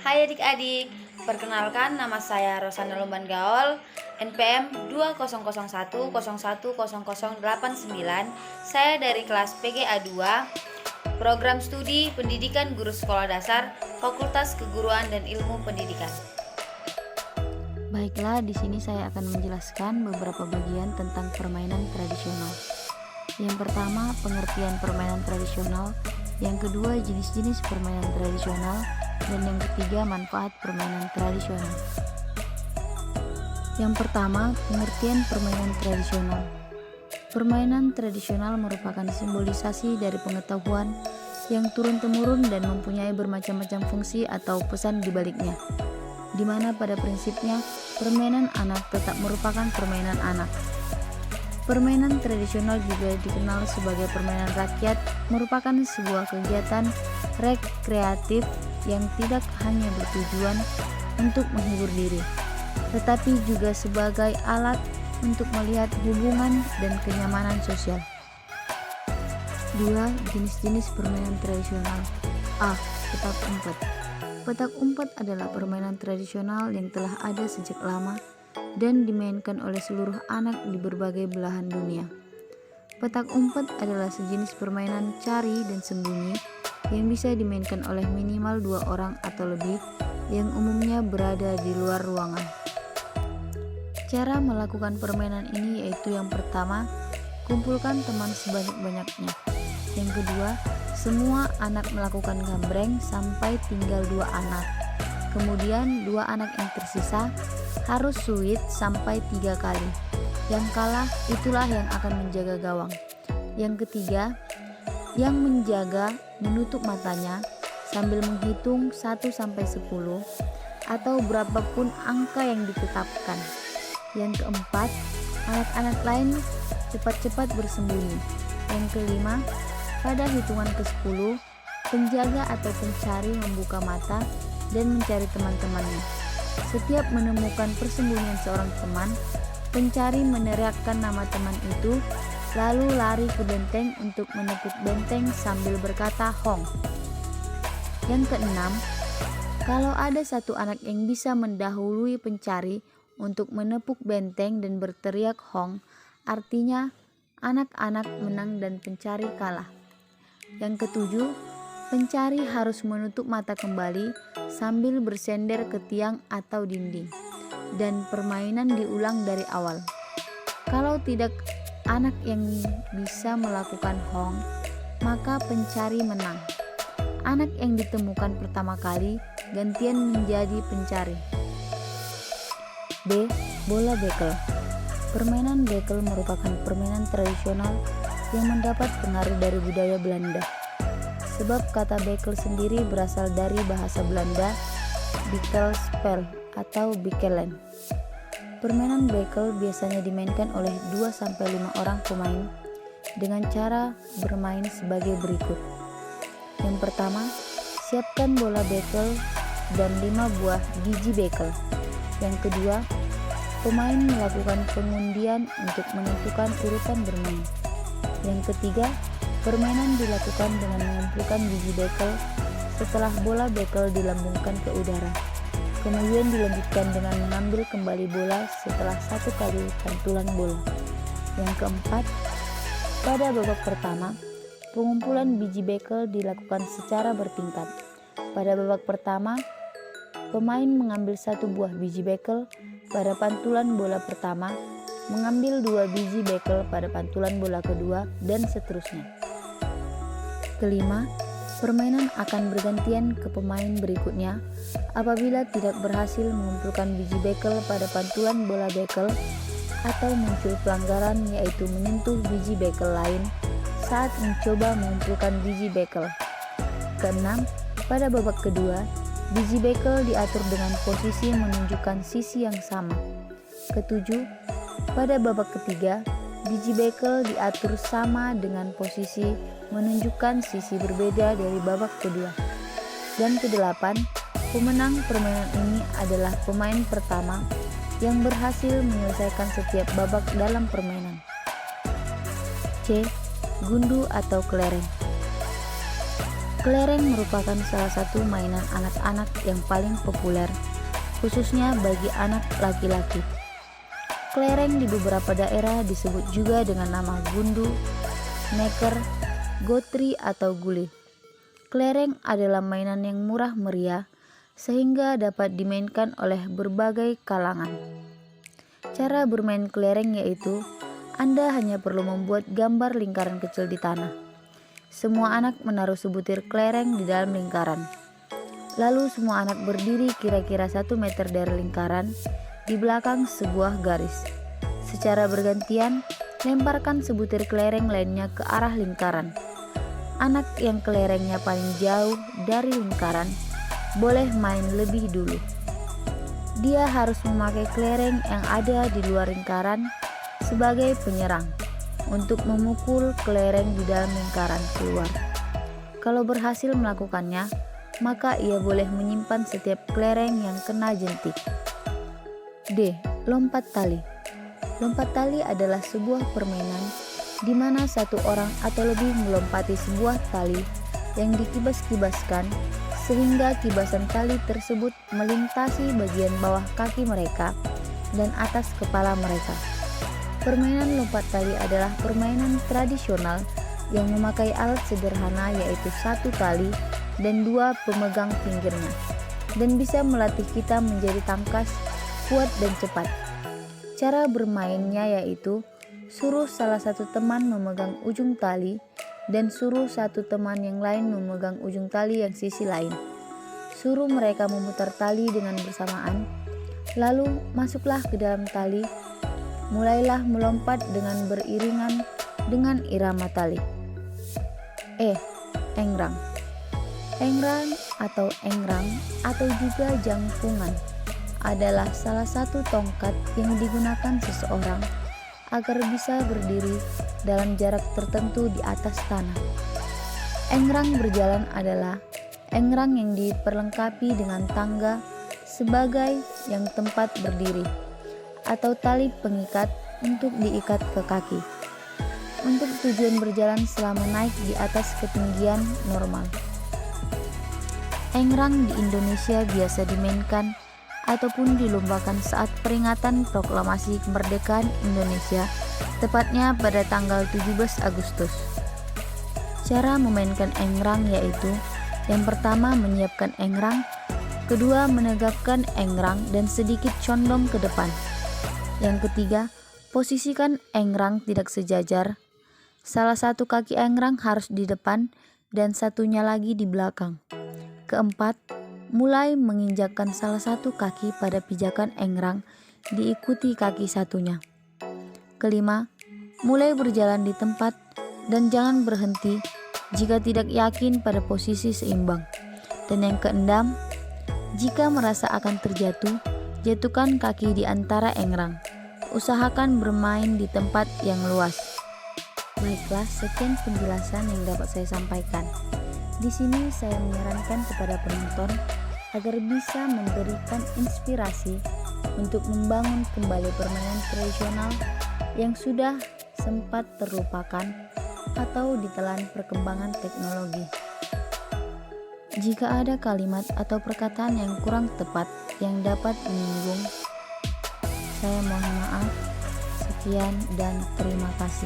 Hai adik-adik, perkenalkan nama saya Rosana Lumban Gaol, NPM 2001010089. Saya dari kelas PGA 2, Program Studi Pendidikan Guru Sekolah Dasar, Fakultas Keguruan dan Ilmu Pendidikan. Baiklah, di sini saya akan menjelaskan beberapa bagian tentang permainan tradisional. Yang pertama, pengertian permainan tradisional. Yang kedua, jenis-jenis permainan tradisional. Dan yang ketiga, manfaat permainan tradisional. Yang pertama, pengertian permainan tradisional. Permainan tradisional merupakan simbolisasi dari pengetahuan yang turun-temurun dan mempunyai bermacam-macam fungsi atau pesan di baliknya, di mana pada prinsipnya permainan anak tetap merupakan permainan anak. Permainan tradisional juga dikenal sebagai permainan rakyat, merupakan sebuah kegiatan rekreatif yang tidak hanya bertujuan untuk menghibur diri, tetapi juga sebagai alat untuk melihat hubungan dan kenyamanan sosial. 2. Jenis-jenis permainan tradisional. A. Petak umpet. Petak umpet adalah permainan tradisional yang telah ada sejak lama dan dimainkan oleh seluruh anak di berbagai belahan dunia. Petak umpet adalah sejenis permainan cari dan sembunyi yang bisa dimainkan oleh minimal 2 orang atau lebih yang umumnya berada di luar ruangan. Cara melakukan permainan ini yaitu yang pertama, kumpulkan teman sebanyak-banyaknya. Yang kedua, semua anak melakukan gambreng sampai tinggal 2 anak. Kemudian 2 anak yang tersisa harus suit sampai 3 kali. Yang kalah itulah yang akan menjaga gawang. Yang ketiga, yang menjaga menutup matanya sambil menghitung 1-10 atau berapapun angka yang ditetapkan. Yang keempat, anak-anak lain cepat-cepat bersembunyi. Yang kelima, pada hitungan ke-10, penjaga atau pencari membuka mata dan mencari teman-temannya. Setiap menemukan persembunyian seorang teman, pencari meneriakkan nama teman itu, lalu lari ke benteng untuk menepuk benteng sambil berkata hong. Yang keenam, kalau ada satu anak yang bisa mendahului pencari untuk menepuk benteng dan berteriak hong, artinya anak-anak menang dan pencari kalah. Yang ketujuh, pencari harus menutup mata kembali sambil bersender ke tiang atau dinding, dan permainan diulang dari awal. Kalau tidak anak yang bisa melakukan hong, maka pencari menang. Anak yang ditemukan pertama kali gantian menjadi pencari. B. Bola bekel. Permainan bekel merupakan permainan tradisional yang mendapat pengaruh dari budaya Belanda. Sebab kata bekel sendiri berasal dari bahasa Belanda bekelspel atau bekelen. Permainan bekel biasanya dimainkan oleh 2-5 orang pemain dengan cara bermain sebagai berikut. Yang pertama, siapkan bola bekel dan 5 buah biji bekel. Yang kedua, pemain melakukan pengundian untuk menentukan urutan bermain. Yang ketiga, permainan dilakukan dengan mengumpulkan biji bekel setelah bola bekel dilambungkan ke udara. Kemudian dilanjutkan dengan mengambil kembali bola setelah 1 kali pantulan bola. Yang keempat, pada babak pertama, pengumpulan biji bekel dilakukan secara bertingkat. Pada babak pertama, pemain mengambil 1 buah biji bekel pada pantulan bola pertama, mengambil 2 biji bekel pada pantulan bola kedua, dan seterusnya. Kelima, permainan akan bergantian ke pemain berikutnya apabila tidak berhasil mengumpulkan biji bekel pada pantulan bola bekel atau muncul pelanggaran yaitu menyentuh biji bekel lain saat mencoba mengumpulkan biji bekel. Keenam, pada babak kedua, biji bekel diatur dengan posisi menunjukkan sisi yang sama. Ketujuh, pada babak ketiga, biji bekel diatur sama dengan posisi menunjukkan sisi berbeda dari babak kedua. Dan kedelapan, pemenang permainan ini adalah pemain pertama yang berhasil menyelesaikan setiap babak dalam permainan. C. Gundu atau kelereng. Kelereng merupakan salah satu mainan anak-anak yang paling populer, khususnya bagi anak laki-laki. Kelereng di beberapa daerah disebut juga dengan nama gundu, sneker, gotri atau guli. Kelereng adalah mainan yang murah meriah sehingga dapat dimainkan oleh berbagai kalangan. Cara bermain kelereng yaitu Anda hanya perlu membuat gambar lingkaran kecil di tanah. Semua anak menaruh sebutir kelereng di dalam lingkaran. Lalu semua anak berdiri kira-kira 1 meter dari lingkaran di belakang sebuah garis. Secara bergantian, lemparkan sebutir kelereng lainnya ke arah lingkaran. Anak yang kelerengnya paling jauh dari lingkaran boleh main lebih dulu. Dia harus memakai kelereng yang ada di luar lingkaran sebagai penyerang untuk memukul kelereng di dalam lingkaran keluar. Kalau berhasil melakukannya, maka ia boleh menyimpan setiap kelereng yang kena jentik. D. Lompat tali. Lompat tali adalah sebuah permainan di mana satu orang atau lebih melompati sebuah tali yang dikibas-kibaskan sehingga kibasan tali tersebut melintasi bagian bawah kaki mereka dan atas kepala mereka. Permainan lompat tali adalah permainan tradisional yang memakai alat sederhana yaitu 1 tali dan 2 pemegang pinggirnya, dan bisa melatih kita menjadi tangkas, kuat dan cepat. Cara bermainnya yaitu suruh salah satu teman memegang ujung tali dan suruh satu teman yang lain memegang ujung tali yang sisi lain. Suruh mereka memutar tali dengan bersamaan, lalu masuklah ke dalam tali. Mulailah melompat dengan beriringan dengan irama tali. E. Engrang. Engrang atau juga jangkungan adalah salah satu tongkat yang digunakan seseorang agar bisa berdiri dalam jarak tertentu di atas tanah. Engrang berjalan adalah engrang yang diperlengkapi dengan tangga sebagai yang tempat berdiri atau tali pengikat untuk diikat ke kaki untuk tujuan berjalan selama naik di atas ketinggian normal. Engrang di Indonesia biasa dimainkan ataupun dilombakan saat peringatan proklamasi kemerdekaan Indonesia, tepatnya pada tanggal 17 Agustus. Cara memainkan engrang yaitu yang pertama menyiapkan engrang, kedua menegakkan engrang dan sedikit condong ke depan. Yang ketiga, posisikan engrang tidak sejajar. Salah satu kaki engrang harus di depan dan satunya lagi di belakang. Keempat, mulai menginjakkan salah satu kaki pada pijakan engrang diikuti kaki satunya. Kelima, mulai berjalan di tempat dan jangan berhenti jika tidak yakin pada posisi seimbang. Dan yang keenam, jika merasa akan terjatuh, jatuhkan kaki di antara engrang. Usahakan bermain di tempat yang luas. Baiklah, sekian penjelasan yang dapat saya sampaikan. Di sini saya menyarankan kepada penonton agar bisa memberikan inspirasi untuk membangun kembali permainan tradisional yang sudah sempat terlupakan atau ditelan perkembangan teknologi. Jika ada kalimat atau perkataan yang kurang tepat yang dapat menyinggung, saya mohon maaf. Sekian dan terima kasih.